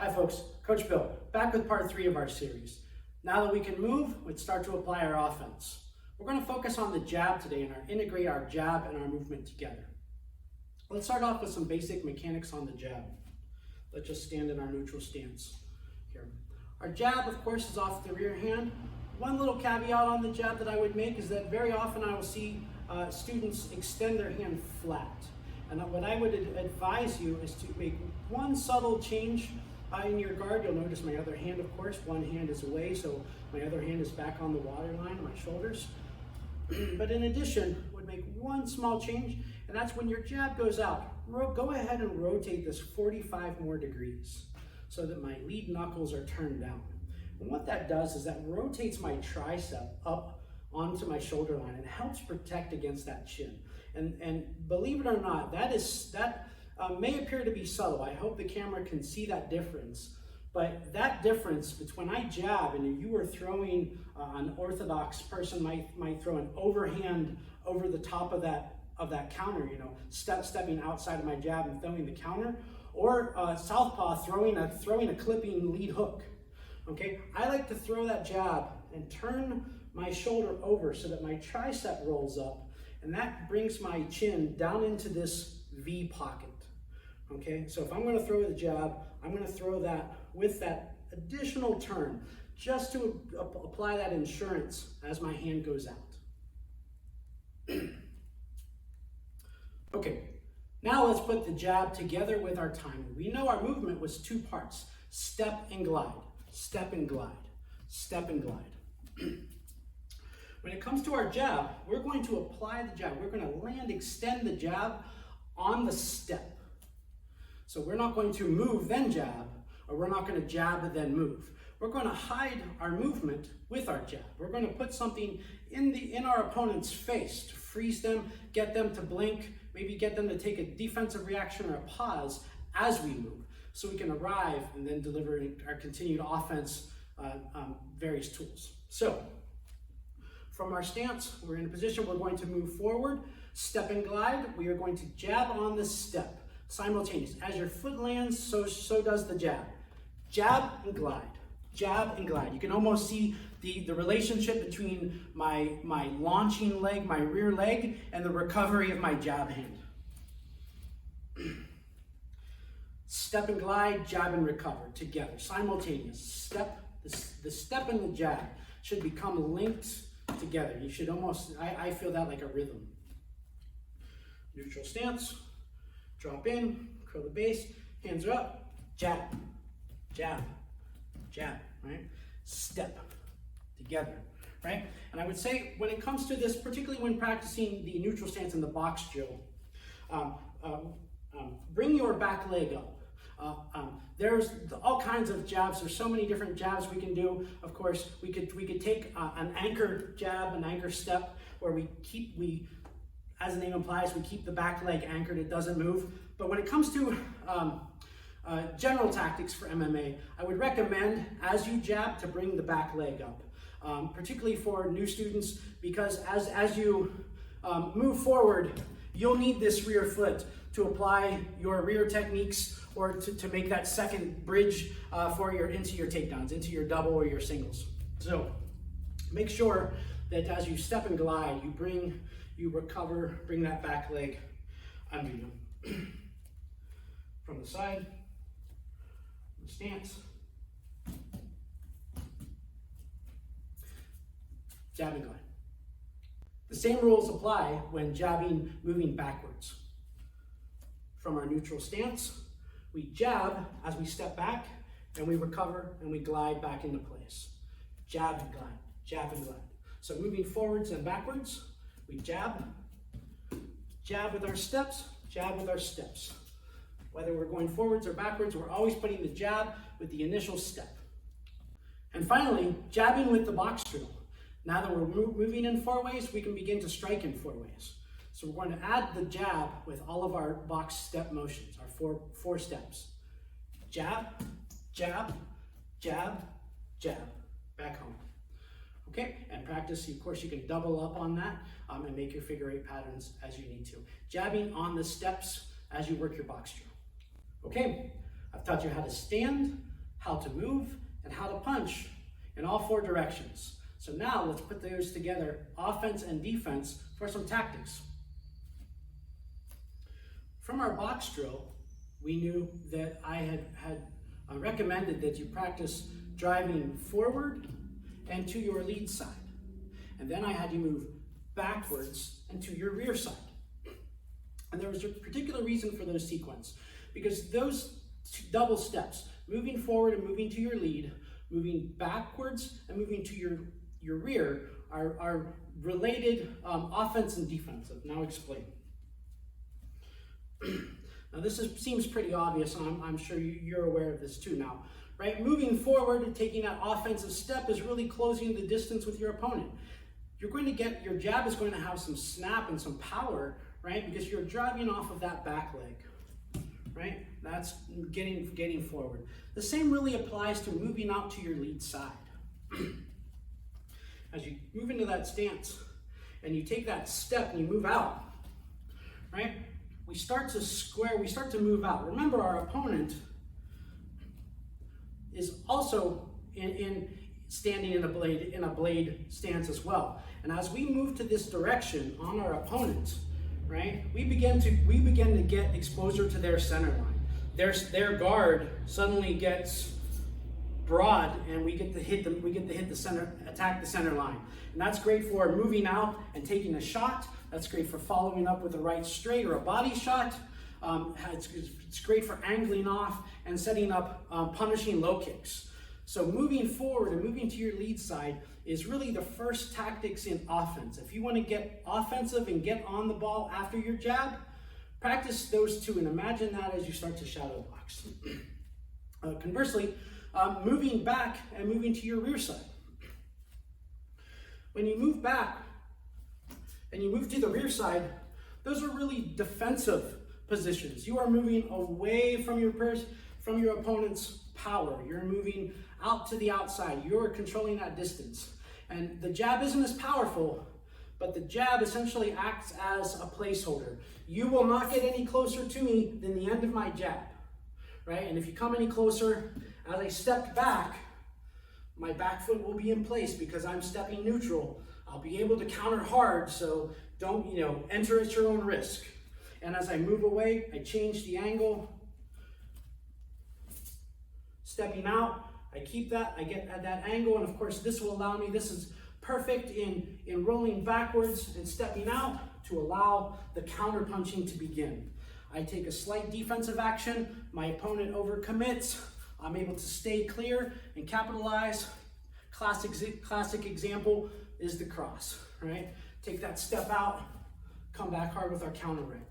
Hi folks, Coach Bill, back with part 3 of our series. Now that we can move, let's start to apply our offense. We're going to focus on the jab today and integrate our jab and our movement together. Let's start off with some basic mechanics on the jab. Let's just stand in our neutral stance here. Our jab, of course, is off the rear hand. One little caveat on the jab that I would make is that very often I will see students extend their hand flat. And what I would advise you is to make one subtle change in your guard. You'll notice my other hand, of course, one hand is away, so my other hand is back on the water line, my shoulders. But in addition, would make one small change, and that's when your jab goes out. Go ahead and rotate this 45 more degrees so that my lead knuckles are turned down. And what that does is that rotates my tricep up onto my shoulder line and helps protect against that chin. And believe it or not, that may appear to be subtle. I hope the camera can see that difference. But that difference between when I jab and you are throwing, an orthodox person might throw an overhand over the top of that counter, stepping outside of my jab and throwing the counter, or southpaw throwing a clipping lead hook. Okay, I like to throw that jab and turn my shoulder over so that my tricep rolls up, and that brings my chin down into this V pocket. Okay, so if I'm going to throw the jab, I'm going to throw that with that additional turn, just to apply that insurance as my hand goes out. Okay, now let's put the jab together with our timing. We know our movement was 2 parts: step and glide, step and glide, step and glide. When it comes to our jab, we're going to apply the jab. We're going to extend the jab on the step. So we're not going to move then jab, or we're not going to jab and then move. We're going to hide our movement with our jab. We're going to put something in our opponent's face to freeze them, get them to blink, maybe get them to take a defensive reaction or a pause as we move, so we can arrive and then deliver our continued offense, various tools. So from our stance, we're in a position, we're going to move forward, step and glide. We are going to jab on the step. Simultaneous. As your foot lands, so does the jab. Jab and glide. Jab and glide. You can almost see the relationship between my launching leg, my rear leg, and the recovery of my jab hand. Step and glide, jab and recover together. Simultaneous. Step, the step and the jab should become linked together. You should almost, I feel that like a rhythm. Neutral stance. Drop in, curl the base, hands are up, jab, jab, jab, right? Step together, right? And I would say when it comes to this, particularly when practicing the neutral stance in the box drill, bring your back leg up. There's all kinds of jabs. There's so many different jabs we can do. Of course, we could take an anchor jab, an anchor step, where as the name implies, we keep the back leg anchored, it doesn't move. But when it comes to general tactics for MMA, I would recommend, as you jab, to bring the back leg up, particularly for new students, because as you move forward, you'll need this rear foot to apply your rear techniques, or to make that second bridge into your takedowns, into your double or your singles. So make sure that as you step and glide, you recover, bring that back leg under you. From the side, the stance, jab and glide. The same rules apply when jabbing, moving backwards. From our neutral stance, we jab as we step back, and we recover, and we glide back into place. Jab and glide, jab and glide. So moving forwards and backwards, we jab, jab with our steps, jab with our steps. Whether we're going forwards or backwards, we're always putting the jab with the initial step. And finally, jabbing with the box drill. Now that we're moving in 4 ways, we can begin to strike in 4 ways. So we're going to add the jab with all of our box step motions, our four steps. Jab, jab, jab, jab, back home. Okay, and practice, of course, you can double up on that and make your figure 8 patterns as you need to. Jabbing on the steps as you work your box drill. Okay, I've taught you how to stand, how to move, and how to punch in all 4 directions. So now let's put those together, offense and defense, for some tactics. From our box drill, we knew that I had recommended that you practice driving forward and to your lead side. And then I had you move backwards and to your rear side. And there was a particular reason for those sequence, because those double steps, moving forward and moving to your lead, moving backwards and moving to your rear, are related offense and defensive. Now explain. Now this seems pretty obvious, and I'm sure you're aware of this too now, right? Moving forward and taking that offensive step is really closing the distance with your opponent. You're going to get, your jab is going to have some snap and some power, right? Because you're driving off of that back leg, right? That's getting forward. The same really applies to moving out to your lead side. As you move into that stance and you take that step and you move out, right? We start to square, we start to move out. Remember, our opponent is also standing in a blade stance as well. And as we move to this direction on our opponent, right, we begin to get exposure to their center line. Their guard suddenly gets broad, and we get to hit the center, attack the center line. And that's great for moving out and taking a shot. That's great for following up with a right straight or a body shot. It's great for angling off and setting up punishing low kicks. So moving forward and moving to your lead side is really the first tactics in offense. If you want to get offensive and get on the ball after your jab, practice those two and imagine that as you start to shadow box. Conversely, moving back and moving to your rear side. When you move back and you move to the rear side, those are really defensive positions. You are moving away from your opponent's power. You're moving out to the outside. You're controlling that distance. And the jab isn't as powerful, but the jab essentially acts as a placeholder. You will not get any closer to me than the end of my jab, right? And if you come any closer, as I step back, my back foot will be in place because I'm stepping neutral. I'll be able to counter hard, so don't, enter at your own risk. And as I move away, I change the angle. Stepping out, I keep that, I get at that angle, and of course this will allow me, this is perfect in rolling backwards and stepping out to allow the counter punching to begin. I take a slight defensive action, my opponent overcommits, I'm able to stay clear and capitalize. Classic example is the cross, right? Take that step out, come back hard with our counter right.